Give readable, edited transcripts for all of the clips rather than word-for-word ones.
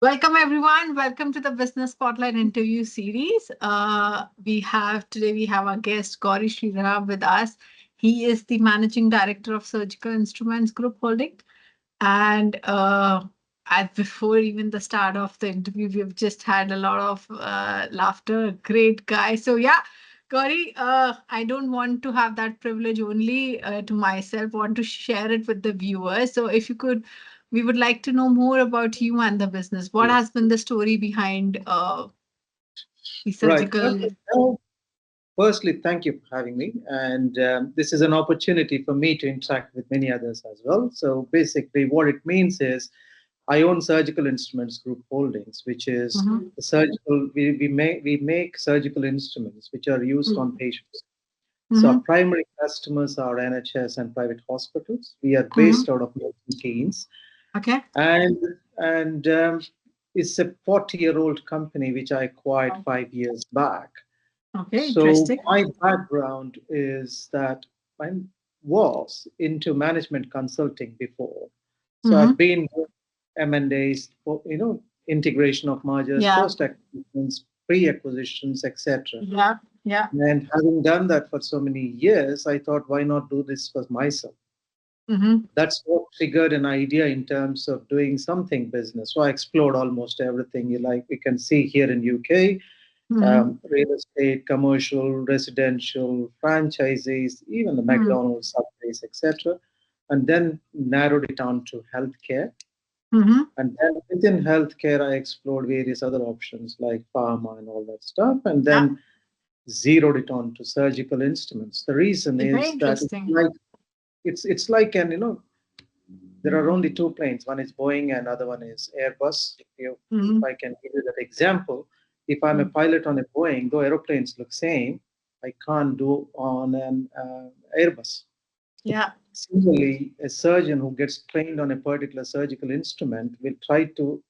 Welcome everyone. Welcome to the Business Spotlight interview series. We have our guest Gouri Sridhara with us. He is the managing director of Surgical Instruments Group Holding. And before even the start of the interview, we've just had a lot of laughter. Great guy. So yeah, Gauri, I don't want to have that privilege only to myself. Want to share it with the viewers. So if you could, we would like to know more about you and the business. What has been the story behind the Right. surgical? Firstly, thank you for having me. And this is an opportunity for me to interact with many others as well. So basically, what it means is I own Surgical Instruments Group Holdings, which is Mhm. the surgical, we make surgical instruments which are used on patients. So our Mhm. primary customers are NHS and private hospitals. We are Mhm. based out of Milton Keynes. Okay. And, and it's a 40-year-old company which I acquired 5 years back. Okay. So Interesting. my background is that I was into management consulting before. So I've Mm-hmm. been with M&As, integration of mergers, Yeah. post-acquisitions, pre-acquisitions, etc. Yeah. Yeah. And having done that for so many years, I thought, why not do this for myself? Mm-hmm. That's what triggered an idea in terms of doing something business. So I explored almost everything you like. We can see here in UK, Mm-hmm. real estate, commercial, residential, franchises, even the McDonald's, Subways, etc. And then narrowed it down to healthcare. Mm-hmm. And then within healthcare, I explored various other options like pharma and all that stuff. And Yeah. then zeroed it on to surgical instruments. The reason Very is that interesting. it's like an there are only two planes. One is Boeing and other one is Airbus. If Mhm. I can give you that example, if I'm a Mm. pilot on a Boeing, though aeroplanes look same, I can't do on an Airbus. Yeah. Similarly, a surgeon who gets trained on a particular surgical instrument will try to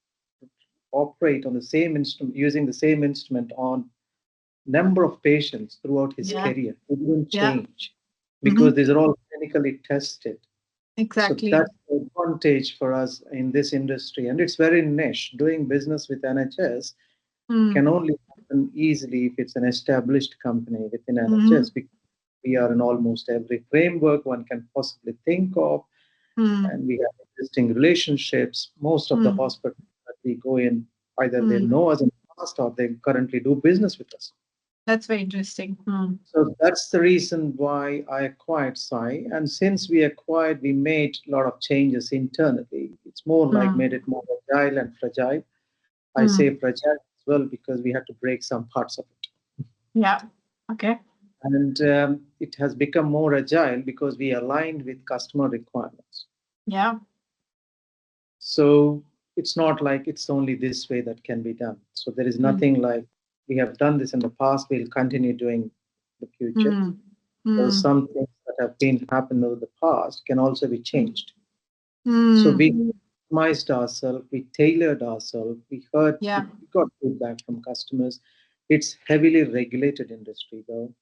operate on the same instrument using the same instrument on number of patients throughout his Yeah. career. It won't Yeah. change because Hmm. these are all clinically tested. So Exactly. that's the advantage for us in this industry. And it's very niche. Doing business with NHS can Mm. only happen easily if it's an established company within Hmm. NHS, because we are in almost every framework one can possibly think of. Mm. And we have existing relationships. Most of the Mm. hospitals that we go in, either they Mm. know us in the past or they currently do business with us. That's very interesting. Mm. So that's the reason why I acquired Sai. And since we acquired, we made a lot of changes internally. It's more like Mm. made it more agile and fragile. I say Mm. fragile as well because we had to break some parts of it. Yeah. Okay. And it has become more agile because we aligned with customer requirements. Yeah. So it's not like it's only this way that can be done. So there is Mm. nothing like we have done this in the past, we'll continue doing the future. Mm. So Mm. some things that have been happened over the past can also be changed. So Mm. we customized ourselves, we tailored ourselves, Yeah. we got feedback from customers. It's heavily regulated industry though.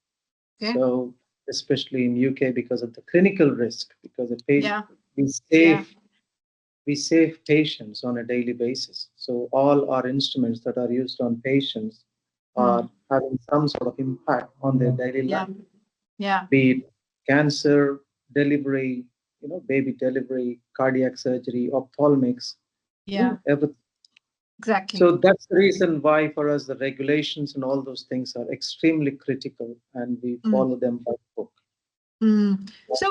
Okay. So especially in UK because of the clinical risk, because Yeah. we Yeah. save we save patients on a daily basis. So all our instruments that are used on patients Mm. are having some sort of impact on their daily Yeah. life, Yeah. be it cancer, delivery, baby delivery, cardiac surgery, ophthalmics, Yeah. everything. Exactly. So that's the reason why for us the regulations and all those things are extremely critical and we Mm. follow them by book. Mm. So,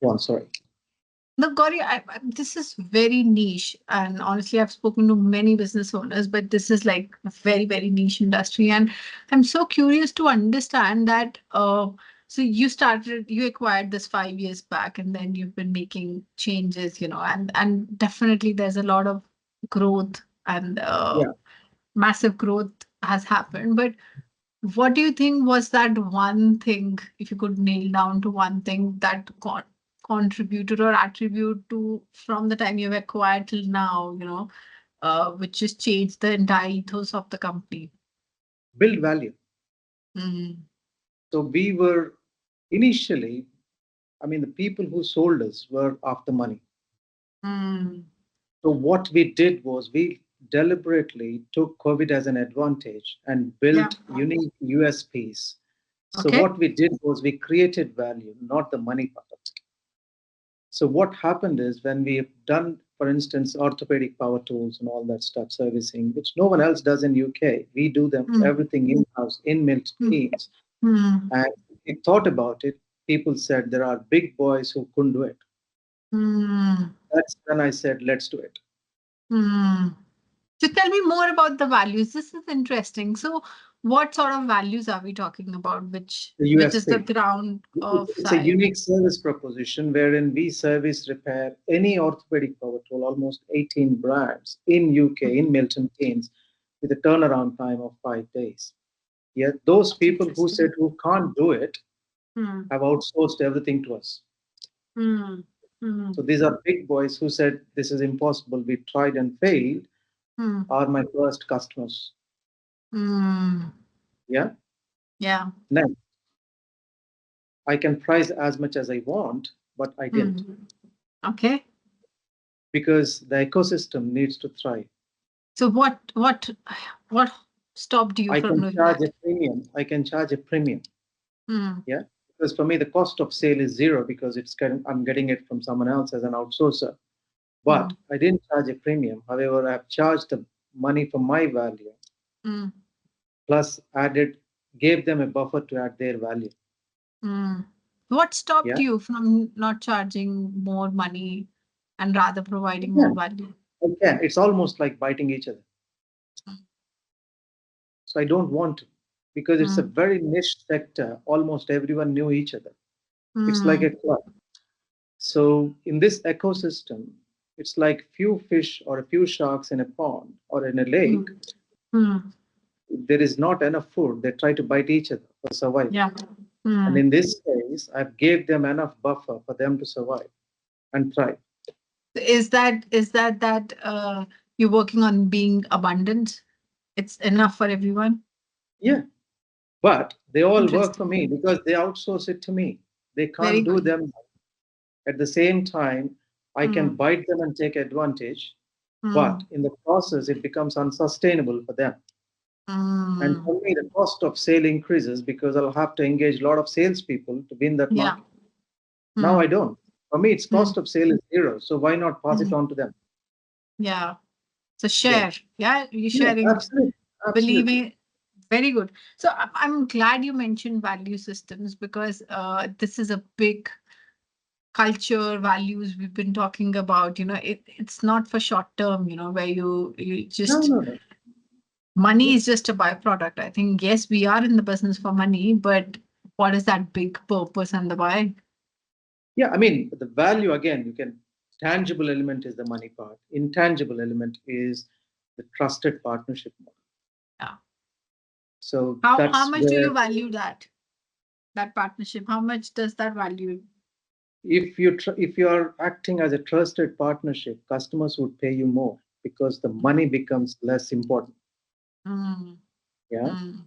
One, sorry. no, Gauri, this is very niche. And honestly, I've spoken to many business owners, but this is like a very, very niche industry. And I'm so curious to understand that. So you acquired this 5 years back, and then you've been making changes, and definitely there's a lot of growth and Yeah. massive growth has happened. But what do you think was that one thing, if you could nail down to one thing that contributed or attribute to from the time you've acquired till now, which just changed the entire ethos of the company? Build value. Mm. So we were initially, I mean, the people who sold us were after money. Mm. So what we did was deliberately took COVID as an advantage and Yeah. built unique USPs. So Okay. what we did was we created value, not the money part of it. So what happened is when we've done, for instance, orthopedic power tools and all that stuff, servicing, which no one else does in UK, we do them Mm, everything in-house, in Milton mm, Keynes. mm, And we thought about it. People said there are big boys who couldn't do it. mm, That's when I said, let's do it. mm. So tell me more about the values. This is interesting. So what sort of values are we talking about? The Which is the USP. ground of It's a SIGH? unique service proposition wherein we service repair any orthopedic power tool, almost 18 brands in UK, in Milton Keynes, with a turnaround time of 5 days. Yet those That's people who said interesting. who can't do it Hmm. have outsourced everything to us. Hmm. Hmm. So these are big boys who said this is impossible. We tried and failed. Hmm. Are my first customers. Hmm. Yeah. Yeah. Next, I can price as much as I want, but I didn't Hmm. Okay. because the ecosystem needs to thrive. So what stopped you I from can doing charge a that? premium. I can charge a premium. Hmm. Yeah. Because for me, the cost of sale is zero because I'm getting it from someone else as an outsourcer. Hmm. But I didn't charge a premium. However, I've charged the money for my value Hmm. plus added, gave them a buffer to add their value. Hmm. What stopped Yeah. you from not charging more money and rather providing more Again, value? again, it's almost like biting each other. Hmm. So I don't want to because it's a Hmm. very niche sector. Almost everyone knew each other. It's like Hmm. a club. So in this ecosystem, it's like few fish or a few sharks in a pond or in a Hmm. lake. Hmm. There is not enough food. They try to bite each other for survival. Yeah. And Hmm. in this case, I've gave them enough buffer for them to survive and thrive. Is that you're working on being abundant? It's enough for everyone. Yeah. But they all work for Interesting. me because they outsource it to me. They Very can't do good. them. At the same time, I can Hmm. bite them and take advantage. But Hmm. in the process, it becomes unsustainable for them. And Hmm. for me, the cost of sale increases because I'll have to engage a lot of salespeople to win that Yeah. market. Now I Hmm. don't. For me, its Hmm. cost of sale is zero. So why not pass it Hmm. on to them? Yeah. So There. share. Yeah, you're Yeah, sharing, absolutely. Absolutely. believing. Very good. So I'm glad you mentioned value systems because this is a big culture values we've been talking about. It's not for short term, where you No, just no, no. money Yeah. is just a byproduct. I think, yes, we are in the business for money, but what is that big purpose and the why? Yeah, I mean, the value again, you can, tangible element is the money part. Intangible element is the trusted partnership model. Yeah. So How that's much do where you value that partnership? How much does that value? if you are acting as a trusted partnership, customers would pay you more because the money becomes less important. Mm, Yeah. mm.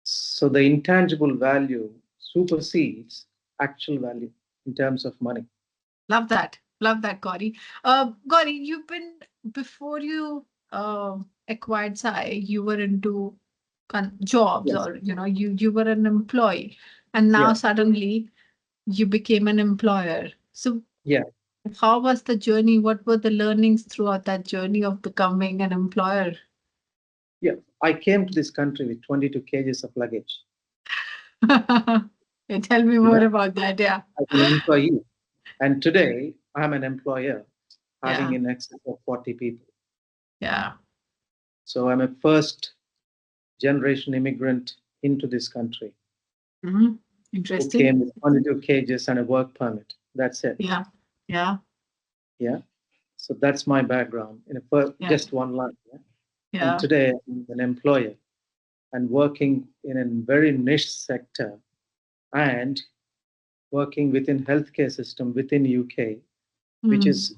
So the intangible value supersedes actual value in terms of money. Love that. Love that, Gauri. Gauri, you've been before you acquired Sai, you were into jobs, Yes. or you were an employee, and now Yeah. suddenly you became an employer. So Yeah. how was the journey? What were the learnings throughout that journey of becoming an employer? Yeah. I came to this country with 22 kgs of luggage. Yeah, tell me more Yeah. about that. Yeah. As an employee. And today I'm an employer having Yeah. in excess of 40 people. Yeah. So I'm a first generation immigrant into this country Mhm. who Interesting. came with 22 kgs and a work permit. That's it. Yeah. Yeah. Yeah. So that's my background in Yeah. just one line. Yeah? And Yeah. today I'm an employer and working in a very niche sector and working within healthcare system within UK, which Mm. is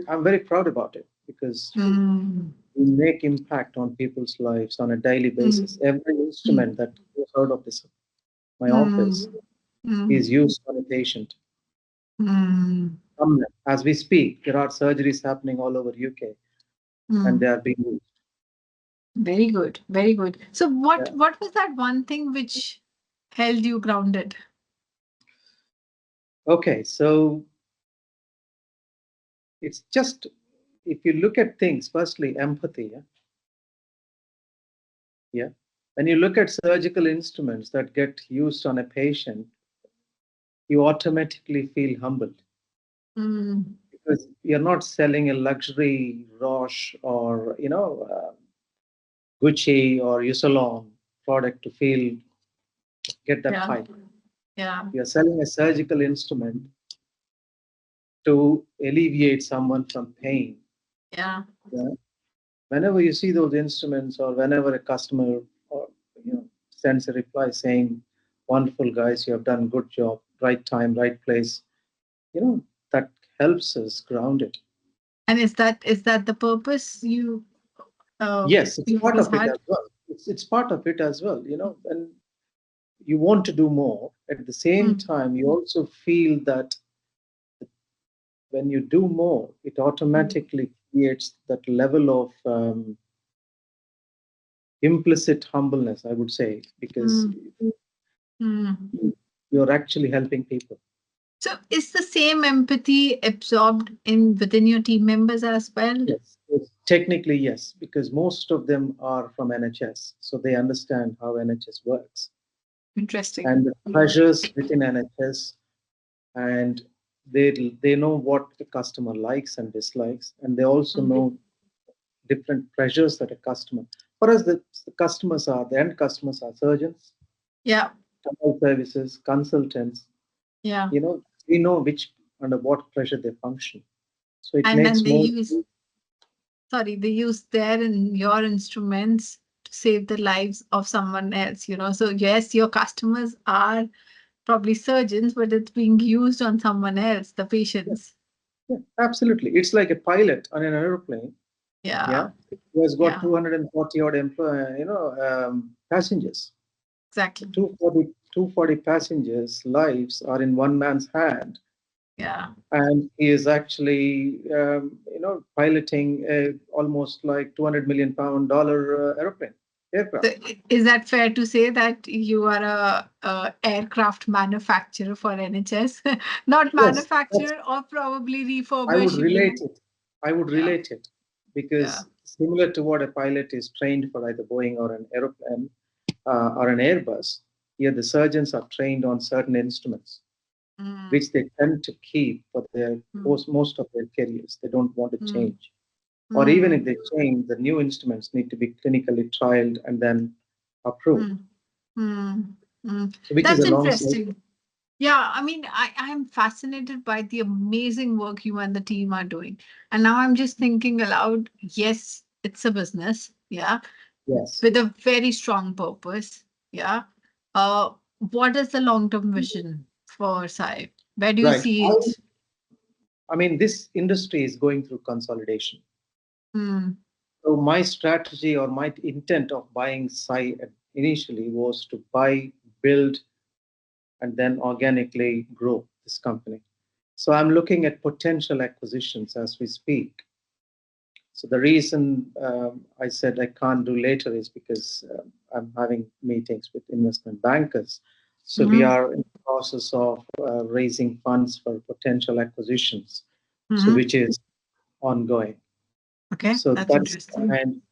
I'm very proud about it because Mm. we make impact on people's lives on a daily basis. Mm. Every Mm. instrument that goes out of my office Mm. Mm. is used on a patient. Mm. As we speak, there are surgeries happening all over UK and they Mm. are being used. Very good. Very good. So Yeah. what was that one thing which held you grounded? Okay, so it's just, if you look at things, firstly, empathy. Yeah. Yeah. When you look at surgical instruments that get used on a patient, you automatically feel humbled Mm, because you're not selling a luxury Roche or Gucci or Usalon product to feel get that yeah. high. Yeah. You're selling a surgical instrument to alleviate someone from pain. Yeah. Yeah. Whenever you see those instruments, or whenever a customer or sends a reply saying, "Wonderful guys, you have done good job, right time, right place," that helps us ground it. And is that the purpose uh Yes, it's you part always of it had? as well. It's part of it as well. And you want to do more. At the same Mm, time, you also feel that when you do more, it mm, automatically creates that level of implicit humbleness, I would say, because mm, mm. you're actually helping people. So is the same empathy absorbed in within your team members as well? Yes, technically, yes, because most of them are from NHS, so they understand how NHS works Interesting. and the pressures within NHS, and they know what the customer likes and dislikes, and they also Mm. know different pressures that a customer. For us, the end customers are surgeons, Yeah. health services, consultants. Yeah. We know which under what pressure they function. So it And then makes they more. use their and your instruments to save the lives of someone else. So yes, your customers are probably surgeons, but it's being used on someone else, the Yeah, patients. yeah, absolutely. It's like a pilot on an aeroplane. Yeah. Yeah, who has got Yeah. 240 odd passengers. Exactly. 240 passengers' lives are in one man's hand, Yeah. and he is actually piloting a almost like 200 million pound dollar airplane So aircraft. is that fair to say that you are a aircraft manufacturer for NHS? Not Yes, that's, manufacturer, or probably I would refurbish relate even. it. I would Yeah. relate it Yeah. because similar to what a pilot is trained for, either Boeing or an aeroplane or an Airbus, here the surgeons are trained on certain instruments Mm, which they tend to keep for their mm, most of their careers. They don't want to mm, change. Or even if mm, they change, the new instruments need to be clinically trialed and then approved. mm, mm, mm. So, which is That's a long cycle. interesting. Yeah, I mean, I am fascinated by the amazing work you and the team are doing. And now I'm just thinking aloud, yes, it's a business, yeah, Yes, with a very strong purpose. Yeah. Uh, what is the long-term vision for Sai? Where do you right. see it? I mean, this industry is going through consolidation. Mm, So, my strategy or my intent of buying initially was to buy, build, and then organically grow this company. So, I'm looking at potential acquisitions as we speak. So the reason I said I can't do later is because I'm having meetings with investment bankers. So we mm-hmm, are in the process of raising funds for potential acquisitions, so mm-hmm. which is ongoing. Okay, So that's that's, interesting. and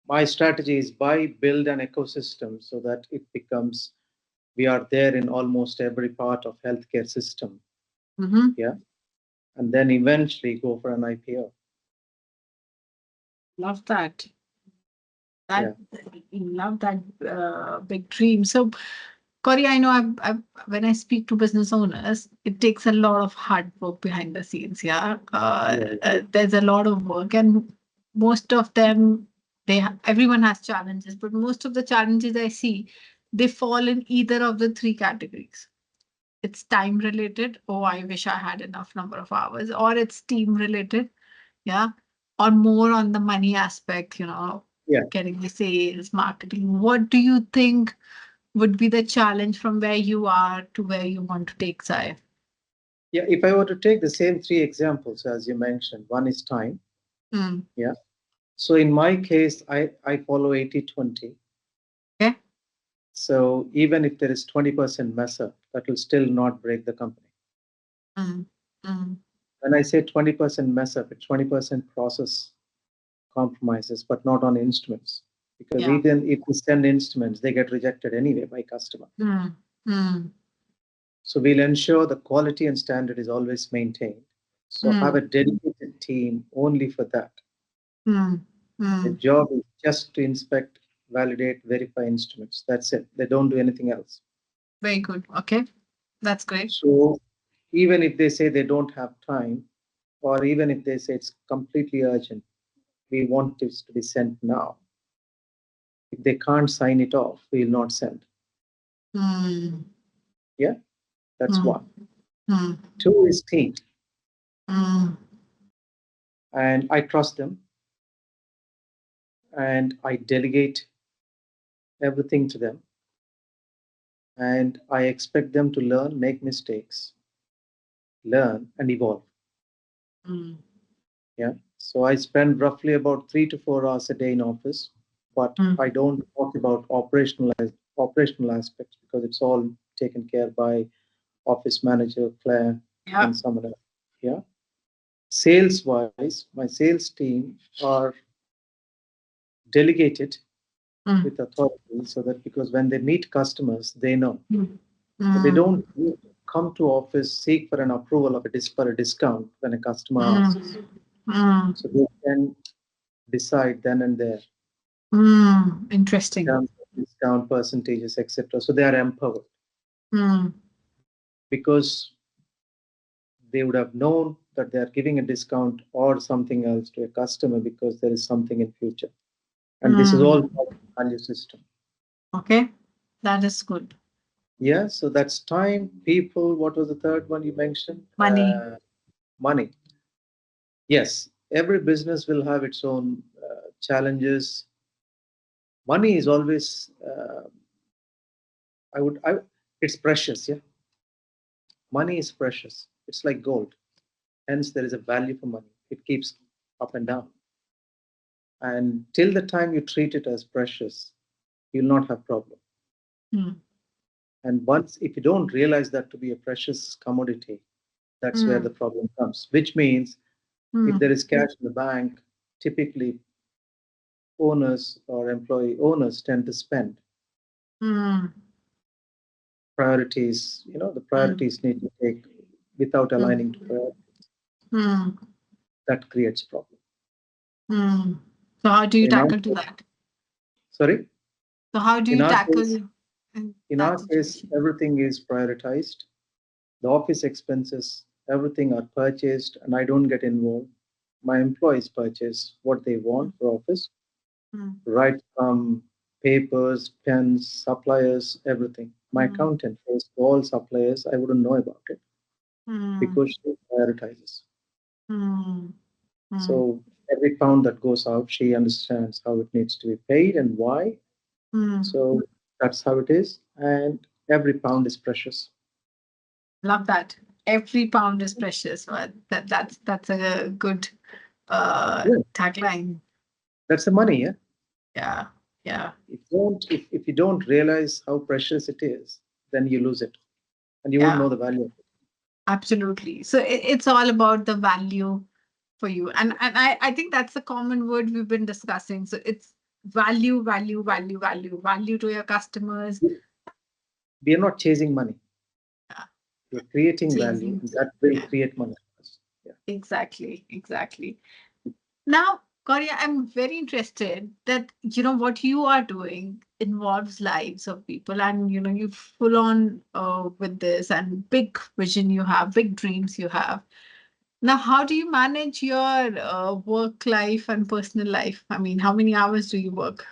my strategy is buy, build an ecosystem so that it becomes, we are there in almost every part of healthcare system. Mm-hmm. Yeah, and then eventually go for an IPO. Love that. That Yeah. love that big dream. So, Corey, I know when I speak to business owners, it takes a lot of hard work behind the scenes. Yeah, Yeah. there's a lot of work, and most of them, everyone has challenges, but most of the challenges I see, they fall in either of the three categories. It's time related. Oh, I wish I had enough number of hours, or it's team related. Yeah, or more on the money aspect. Yeah. Getting the sales, marketing. What do you think would be the challenge from where you are to where you want to take Sai? Yeah, if I were to take the same three examples as you mentioned, one is time. Mm, Yeah. So in my case, I follow 80-20. Okay. So even if there is 20% mess up, that will still not break the company. Mm, mm, When I say 20% mess up, it's 20% process compromises, but not on instruments. Because yeah. even if we send instruments, they get rejected anyway by customer. Mm, mm, So we'll ensure the quality and standard is always maintained. So have mm, a dedicated team only for that. mm, The mm. job is just to inspect, validate, verify instruments. That's it. They don't do anything else. Very good. Okay. That's great. So even if they say they don't have time, or even if they say it's completely urgent, we want this to be sent now. If they can't sign it off, we'll not send. Mm, Yeah, that's mm, one. mm, Two is team, mm, and I trust them, and I delegate everything to them, and I expect them to learn, make mistakes, learn, and evolve. mm, Yeah. So I spend roughly about 3 to 4 hours a day in office, but mm. I don't talk about operational aspects because it's all taken care by office manager Claire Yeah. and someone else. Yeah. Sales wise, my sales team are delegated Mm, with authority so that because when they meet customers, they know. mm, So they mm, don't need to come to office, seek for an approval of for a discount when a customer asks. mm, mm, So they can decide then and there Interesting. terms of discount percentages, etc. So they are empowered Mm, because they would have known that they are giving a discount or something else to a customer because there is something in future. And this is all mm. part of the value system. Okay. That is good. Yeah, so that's time, people. What was the third one you mentioned? Money. Money. Yes, every business will have its own challenges. Money is always, it's precious. Yeah, money is precious. It's like gold. Hence, there is a value for money. It keeps up and down. And till the time you treat it as precious, you'll not have problem. Mm, And once, if you don't realize that to be a precious commodity, that's where the mm, problem comes. Which means, if mm, there is cash in the bank, typically owners or employee owners tend to spend. mm, Priorities, the mm, priorities need to take without aligning to mm, priority. mm, That creates problem. mm. So how do So you tackle to that? sorry, So how do in you our case, tackle in in that our case, situation? everything is prioritized. The office expenses, everything are purchased, and I don't get involved. My employees purchase what they Mm, want for office, mm, right from papers, pens, suppliers, everything. My mm, accountant pays all suppliers. I wouldn't know about it mm, because she prioritizes. mm, mm, So every pound that goes out, she understands how it needs to be paid and why. mm. So that's how it is. And every pound is precious. Love that. Every pound is precious. Well, that's a good Yeah, tagline. that's the money. Yeah. Yeah, yeah, If you don't realize how precious it is, then you lose it and you won't yeah. know the value of it. Absolutely. So it's all about the value for you, and I think that's the common word we've been discussing. So it's value, value, value, value, value to your customers. We are not chasing money. Yeah, We're creating value, chasing. and that will Yeah, create money for us. Yeah. exactly, exactly. Now, Gauri, I'm very interested that what you are doing involves lives of people, and you full on with this and big vision you have, big dreams you have. Now, how do you manage your work life and personal life? I mean, how many hours do you work?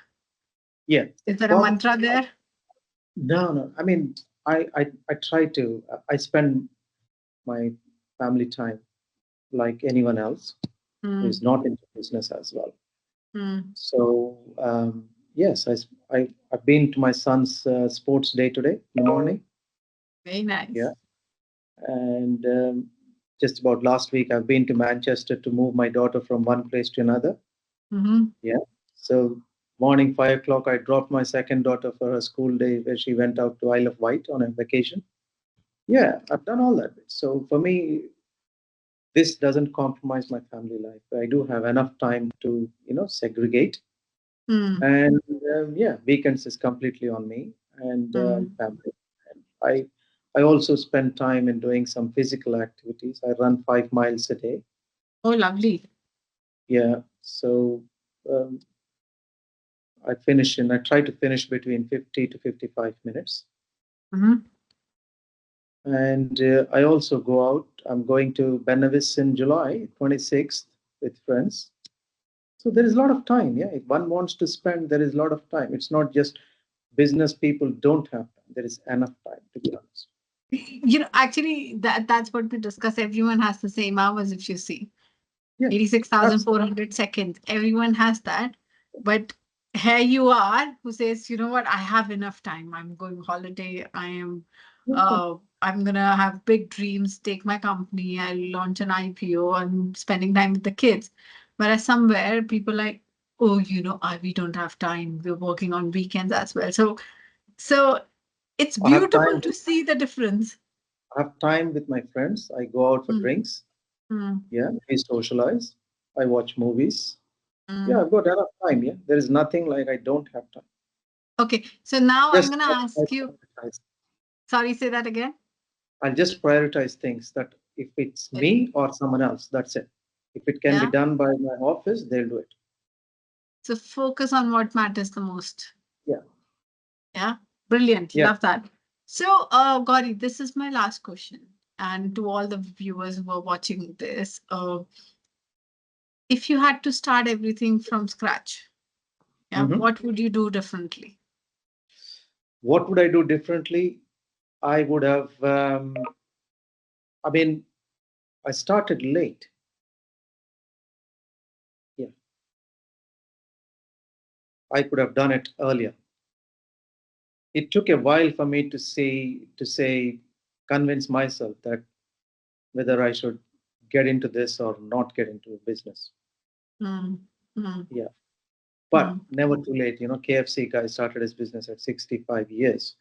Yeah. Is there a Well, mantra there? no, no. I mean, I try to. I spend my family time like anyone else who is Mm, not into business as well. mm, So yes, I've been to my son's sports day today in the morning. very nice. Yeah, and just about last week I've been to Manchester to move my daughter from one place to another. Mm-hmm. Yeah. So morning 5 o'clock, I dropped my second daughter for her school day where she went out to Isle of Wight on a vacation. Yeah, I've done all that. So for me, this doesn't compromise my family life. I do have enough time to, segregate. Mm, And yeah, weekends is completely on me and mm. family. And I also spend time in doing some physical activities. I run 5 miles a day. Oh, lovely. Yeah. So um, I try to finish between 50 to 55 minutes. Mm-hmm. And I also go out. I'm going to Benavis in July 26th with friends. So there is a lot of time. Yeah. If one wants to spend, there is a lot of time. It's not just business people don't have time. There is enough time, to be honest. Actually, that's what we discuss. Everyone has the same hours, if you see. Yeah. That's 86,400 seconds. Everyone has that. But here you are who says, you know what, I have enough time. I'm going holiday. I'm gonna have big dreams, take my company, I'll launch an IPO, I'm spending time with the kids. Whereas somewhere people like, oh, we don't have time. We're working on weekends as well. So it's I have beautiful time. to see the difference. I have time with my friends. I go out for Mm, drinks. mm, Yeah, we socialize. I watch movies. Yeah, mm. I've got enough time. Yeah, there is nothing like I don't have time. Okay, so now I'm Just gonna I ask you. prioritize. Sorry, say that again. I'll just prioritize things that if it's Very me good. or someone else, that's it. If it can be Yeah. done by my office, they'll do it. So focus on what matters the most. Yeah, Yeah. Brilliant. yeah. Love that. So, Gauri, this is my last question. And to all the viewers who are watching this, if you had to start everything from scratch, yeah, Mhm. what would you do differently? What would I do differently? I would have. I mean, I started late. Yeah, I could have done it earlier. It took a while for me to say, convince myself that whether I should get into this or not get into business. Mm, mm, Yeah, but mm. never too late. KFC guy started his business at 65 years.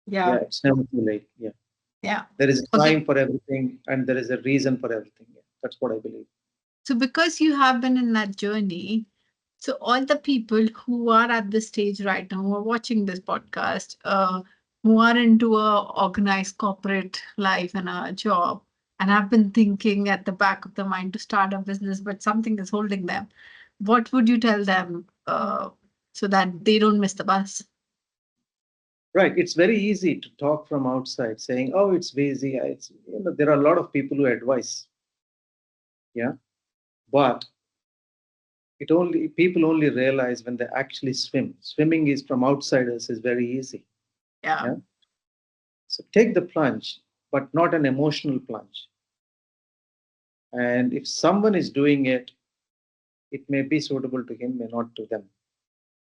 Yeah, Yeah. it's never too late. Yeah, Yeah. there is a Okay. time for everything, and there is a reason for everything. Yeah, that's what I believe. So, because you have been in that journey, so all the people who are at this stage right now, who are watching this podcast, who are into a organized corporate life and a job, and have been thinking at the back of the mind to start a business, but something is holding them, what would you tell them so that they don't miss the bus? Right. It's very easy to talk from outside, saying, "Oh, it's busy." It's there are a lot of people who advise. Yeah, but it only people only realize when they actually swim. Swimming is from outsiders is very easy. Yeah. Yeah. So take the plunge, but not an emotional plunge. And if someone is doing it, it may be suitable to him, may not to them.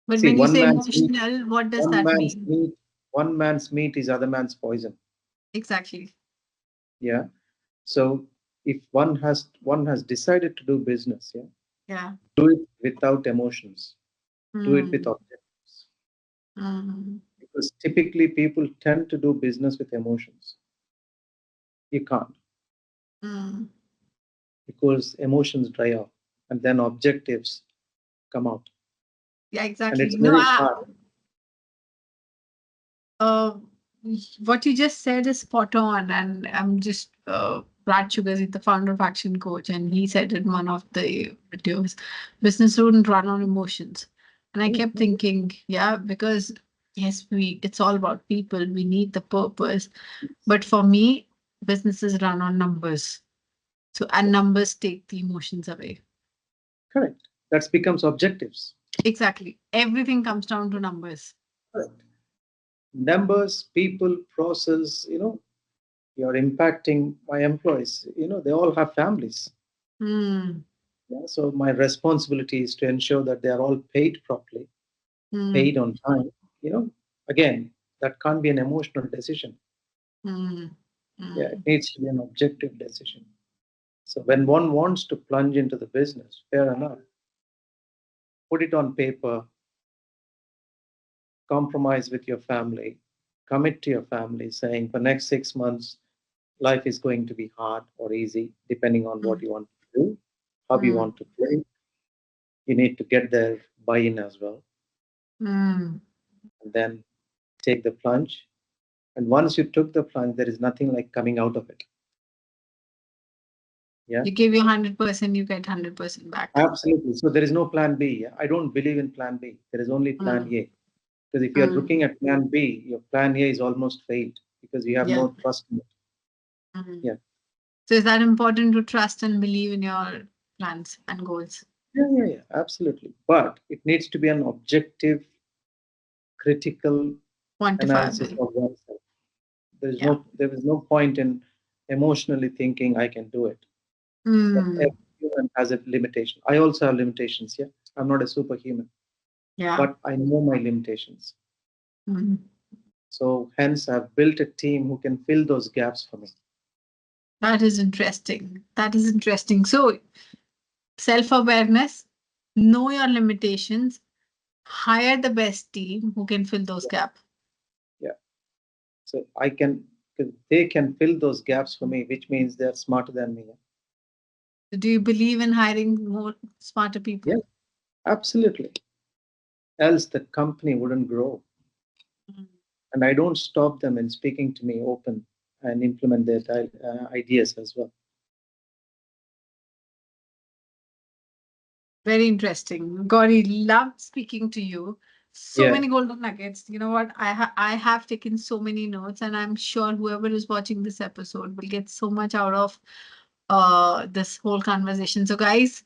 But See, when you say emotional, what does one that man's mean? meat, one man's meat is other man's poison. Exactly. Yeah. So if one has decided to do business, yeah, Yeah. do it without emotions. Do it with Mm, objectives. mm, Because typically people tend to do business with emotions. You can't mm. because emotions dry up and then objectives come out. Yeah, And exactly. it's very hard. Uh, what you just said is spot on, and I'm just Brad Sugars is the founder of Action Coach, and he said in one of the videos, business don't run on emotions. And I kept Mhm. thinking, yeah, because yes, we it's all about people. We need the purpose, but for me, businesses run on numbers. So and numbers take the emotions away. Correct. That becomes objectives. Exactly. Everything comes down to numbers. Correct. Numbers, people, process, you're impacting my employees. They all have families. Hmm. Yeah, so my responsibility is to ensure that they are all paid properly, Hmm. paid on time. You know, Again, that can't be an emotional decision. Hmm. Yeah, it Hmm. needs to be an objective decision. So when one wants to plunge into the business, fair enough. put it on paper, compromise with your family, commit to your family, saying for next 6 months, life is going to be hard or easy, depending on what Mm, you want to do, how you mm, want to play. You need to get their buy-in as well, mm. and then take the plunge. And once you took the plunge, there is nothing like coming out of it. Yeah, You give your 100%, you get 100% back. absolutely. So there is no plan B. Yeah? I don't believe in plan B. There is only plan Mm, A. Because if you are mm. looking at plan B, your plan A is almost failed because you have Yeah. no trust in it. Mm. Yeah. So is that important to trust and believe in your plans and goals? Yeah. Absolutely. But it needs to be an objective, critical analysis Quantifiable. of oneself. Yeah. There is no point in emotionally thinking I can do it. But Mm. every human has a limitation. I also have limitations. Yeah. I'm not a superhuman, Yeah. but I know my limitations. Mm. So hence I've built a team who can fill those gaps for me. That is interesting. That is interesting. So self awareness, know your limitations, hire the best team who can fill those Yeah. gaps. Yeah. So I can, they can fill those gaps for me, which means they're smarter than me. Do you believe in hiring more smarter Yeah, people? absolutely. Else the company wouldn't grow. Mm. And I don't stop them in speaking to me open and implement their ideas as well. Very interesting. Gauri, loved speaking to you. So Yeah, many golden nuggets. You know what? I have taken so many notes, and I'm sure whoever is watching this episode will get so much out of this whole conversation. So, guys,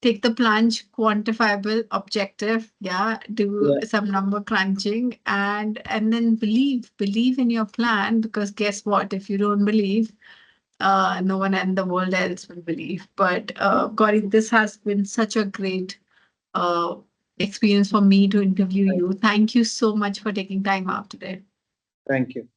take the plunge, quantifiable, objective. Yeah, do yeah, some number crunching, and then believe in your plan. Because guess what? If you don't believe, no one in the world else will believe. But Gauri, this has been such a great uh, experience for me to interview thank you. you. Thank you so much for taking time out today. Thank you.